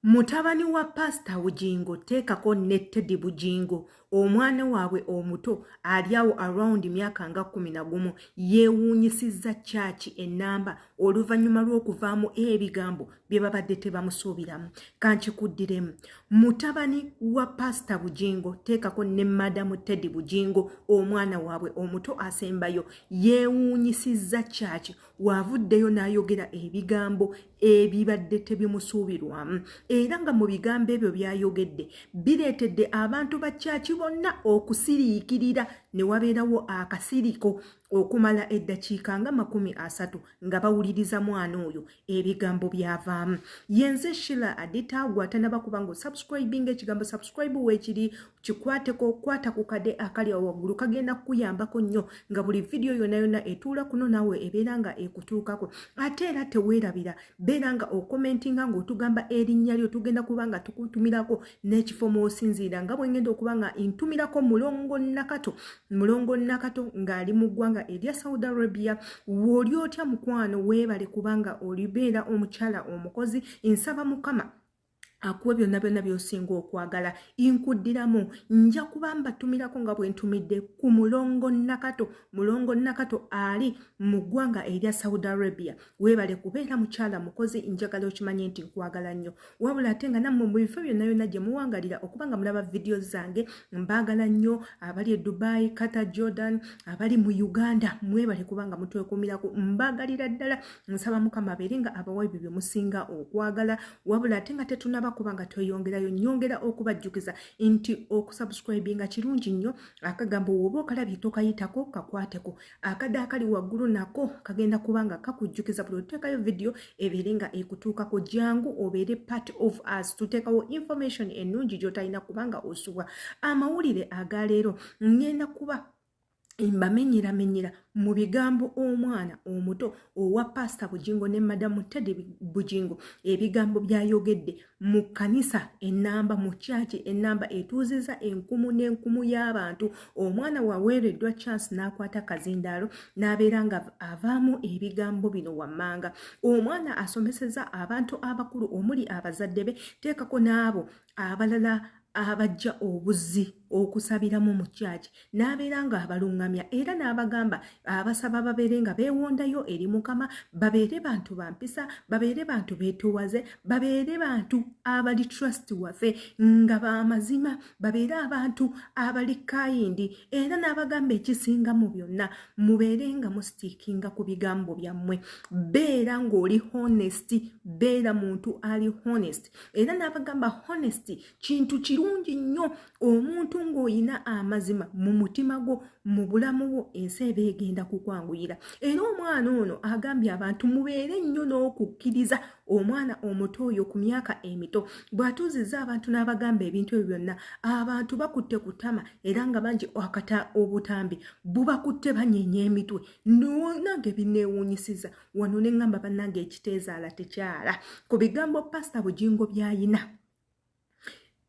Mutabani wa Pastor Bugingo teekako ne Teddy Bugingo omwana waabwe omuto aliawo around myaka nga 11 yeewuunyisizza church enamba oluvannyuma lw'okuvaamu ebigambo bye babadde tebamusuubiramu. Kankikuddiremu, mutabani wa Pastor Bugingo teekako ne Madamu Teddy Bugingo omwana waabwe omuto asembayo yeewuunyisizza church waavuddeyo n'ayogera ebigambo ebibadde tebimusuubirwamu era nga mu bigambo ebyo byayogedde bireetedde abantu ba church bonna okusiriikirira ne wabeerawo akasiriko okumala eddakiika nga 30 nga bawuliriza mwana oyo ebigambo byavaamu. Yenze Shila aditaagwa tanaba kubanga subscribing ekigambo subscribe weekiri kikwateko kwata ku kade akali waggulu kagenda kuyambako nnyo nga buli video yonna etuula kuno nawe ebeera nga ekutuukako. Ate era teweerabira beera nga okomentinga ng'otugamba erinnya lyo tugenda kubanga tukutumirako n'ekifo mw'osinziira nga bwengenda okuba nga intumirako mulongo nakato ng'ali mu ggwanga erya Saudi Arabia. W'oli otya mukwano weebale kubanga olibeera omukyala omukozi. Nsaba Mukama akuwe byonna by'osinga okwagala. Inkuddiramu nja kuba mbatumirako nga bwe ntumidde ku mulongo nakato ali mu ggwanga erya Saudi Arabia. Weebale kubeera mukyala mukozi, njagala okimanye nti nkwagala nnyo. Wabula ate nga nammwe mu bifo byonna gye muwangalira okuba nga mulaba video zange mbaagala nnyo. Abali e Dubai, Qatar, Jordan, abali mu Uganda mwebale kubanga mutwekumirako mbaagalira ddala. Nsaba Mukama abeere nga abawa ebyo bye musinga okwagala. Wabula ate nga tetunaba kubanga tweyongerayo nyongera okubajjukiza nti okusubscribinga kirungi nnyo. Akagambo woba okalabye tokayitako kakwateko. Akadde akali waggulu nako kagenda kubanga kakujjukiza buli oteekayo video ebeere nga ekutuukako. Jangu obeere part of us. Tuteekawo information ennungi gy'otalina kubanga osubwa. Amawulire agaleero ngenda kuba mbamenyera mu bigambo omwana omuto owa Pastor Bugingo ne Madamu Teddy Bugingo ebigambo byayogedde mu kanisa enamba mu church enamba etuuziza enkumu n'enkumu y'abantu. Omwana waweereddwa chance n'akwata kazindaalo n'abeera nga avaamu ebigambo bino wammanga. Omwana asomeseza abantu abakulu omuli abazadde be, teekako n'abo abalala abajja obuzzi okusabiramu mu church n'abeera nga abalungamya era n'abagamba abasaba babeere nga beewondayo eri Mukama, babeere bantu bampisa, babeere bantu beetoowaze, babeere bantu abali trust waffe nga b'amazima, babeere abantu abali kayindi era n'abagamba ekisinga mu byonna mubeere nga musitiikinga ku bigambo byammwe. Beera ng'oli honest, beera muntu ali honest era n'abagamba honesty kintu kirungi nnyo. Omuntu ng'oyina amazima mu mutima gwo mu bulamu bwo ensi eba egenda kukwanguyira. Era omwana ono agambye abantu mubeere nnyo n'okukkiriza omwana omuto oyo ku myaka emito. Bw'atuuzizza abantu n'abagamba ebintu ebyo byonna abantu bakutte kutama era nga bangi akata obutambi bubakutte banyeenya emitwe. Nange binneewuunyisiza wano ne ngamba bannange ekiteezaala tekyala ku bigambo Pastor Bugingo by'ayina.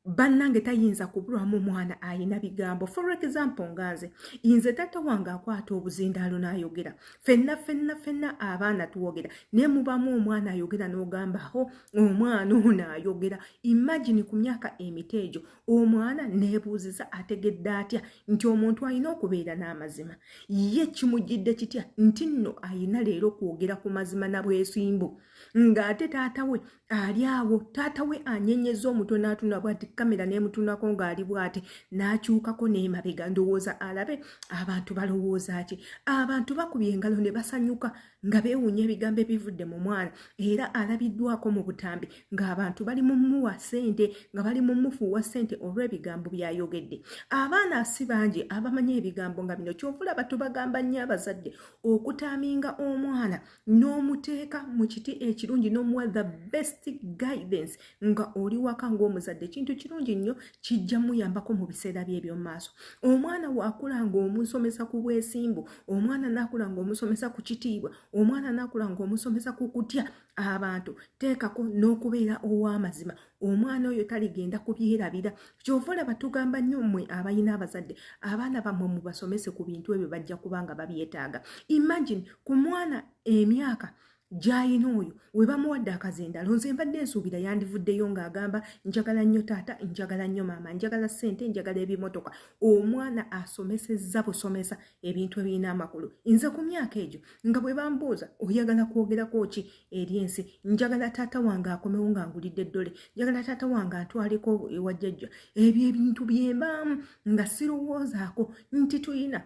Bannange tayinza kubulwamu mwana ayina bigambo. For example nganze inze tata wange akwata obuzindaalo n'ayogera, fenna abaana tuwogera ne mubamu omwana ayogera n'ogamba ho omwana ono ayogera. Imagine ku myaka emiteejo omwana neebuuziza ategedde atya nti omuntu alina okubeera n'amazima. Ye kimujjidde kitya nti nno ayina leero kwogera ku mazima na bwesimbu ng'ate taata we ali awo. Taata we anyenyeza omutwe n'atuna bw'ati kamera n'emutunako ng'ali bw'ati n'akyukako n'emabega ndowooza alabe abantu balowooza ki. Abantu bakubye engalo ne basanyuka nga beewuunya ebigambo ebivudde mu mwana era alabiddwako mu butambi ng'abantu bali mu muwa ssente nga bali mu mufuuwa ssente olw'ebigambo byayogedde. Abaana si bangi abamanyi ebigambo nga bino. Kyovulaba tubagamba nnyo abazadde okutaaminga omwana n'omuteeka mu kiti ekirungi n'omuwa the best guidance nga oli waka ng'omuzadde. Kintu kirungi nnyo kijja muyambako mu biseera bye eby'omu maaso. Omwana waakula ng'omusomesa ku bwesimbu, omwana n'akula ng'omusomesa ku kitiibwa, omwana n'akula ng'omusomesa ku kutya abantu, teekako n'okubeera ow'amazima. Omwana oyo taligenda kubyerabira. Kyova olaba tugamba nnyo mmwe abayina abazadde abaana bammwe mubasomese ku bintu ebyo bajja kubanga babyetaaga. Imagine ku mwana emyaka gy'ayina oyo we bamuwadde akazindaalo nze mbadde nsuubira yandivuddeyo ng'agamba njagala nnyo taata, njagala nnyo maama, njagala ssente, njagala ebimotoka. Omwana asomesezza busomesa ebintu ebirina amakulu. Nze ku myaka egyo nga bwe bambuuza oyagala kwogerako ki eri ensi, njagala taata wange akomewo ng'angulidde ddole, njagala taata wange antwaliko ewa jjajja. Ebyo ebintu bye mbaamu nga sirowoozaako nti tuyina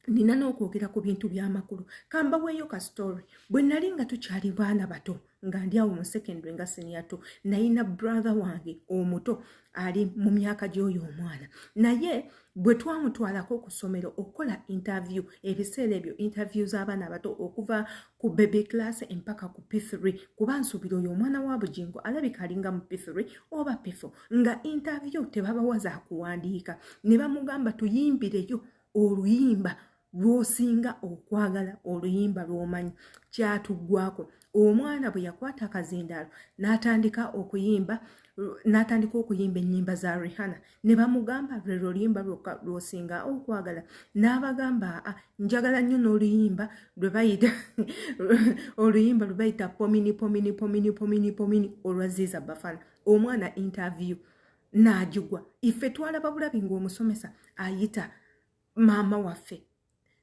nina n'okwogera ku bintu by'amakulu. Kambaweeyo ka story. Bwe nali nga tukyali baana bato nga ndi awo mu secondary nga senior 2, nayina brother wange omuto ali mu myaka gy'oyo omwana. Naye bwe twamutwalako ku ssomero okukola interview, ebiseera ebyo interview z'abaana bato okuva ku baby class empaka ku P3, kuba nsuubira oyo omwana wa Bugingo alabika alinga mu P3 oba P4, nga interview tebabawaza kuwandiika. Ne bamugamba tuyimbireyo oluyimba lw'osinga okwagala, oluyimba lw'omanyi. Kyatuggwako omwana bwe yakwata akazindaalo n'atandika okuyimba ennyimba za Rihanna. Ne bamugamba lwe luyimba lw'osinga okwagala. N'abagamba njagala nnyo n'oluyimba lwe bayita oluyimba lwe bayita pomini pomini pomini pomini pomini olwa Ziza Bafana. Omwana interview n'agigwa. Iffe twalaba bulabi ng'omusomesa ayita maama waffe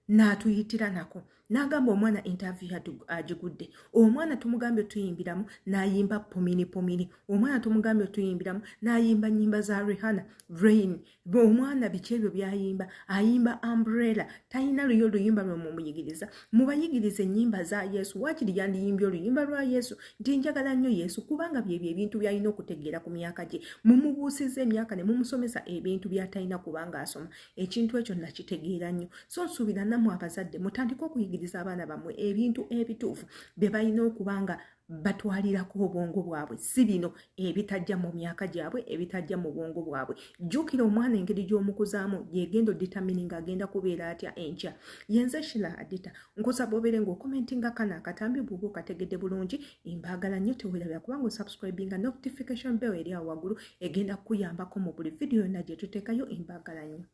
n'atuyitira nako n'agamba omwana interview agigudde. Omwana tumugambye tuyimbiramu n'ayimba pomini pomini. Omwana tumugambye tuyimbiramu n'ayimba nnyimba za Rihanna, Rain. Omwana biki ebyo byayimba? Ayimba Umbrella. Talina luyo oluyimba lwe mumuyigiriza. Mubayigirize ennyimba za Yesu. Waakiri yandiyimbye oluyimba lwa Yesu nti njagala nnyo Yesu, kubanga byebyo ebintu byalina okutegeera ku myaka gye. Mumubuusiza emyaka ne mumusomesa ebintu byatalina kubanga asoma. Ekintu ekyo nakitegeera nnyo. So nsuubira nammwe abazadde mutandike okuyigiriza abaana bammwe ebintu ebituufu bye balina okubanga batwalirako obwongo bwabwe, si bino ebitajja mu myaka gyabwe, ebitajja mu bwongo bwabwe. Jjukira omwana engeri gy'omukuzaamu gyegenda odetermine ng'agenda kubeera atya enkya. Yenze Shila Adita nkusaba obeere ng'okomentinga kano akatambi bw'oba okategedde bulungi. Mbaagala nnyo, teweerabira kubanga osubscribinga notification bell eri awo waggulu egenda kukuyambako mu buli vidiyo yonna gye tuteekayo. Mbaagala nnyo.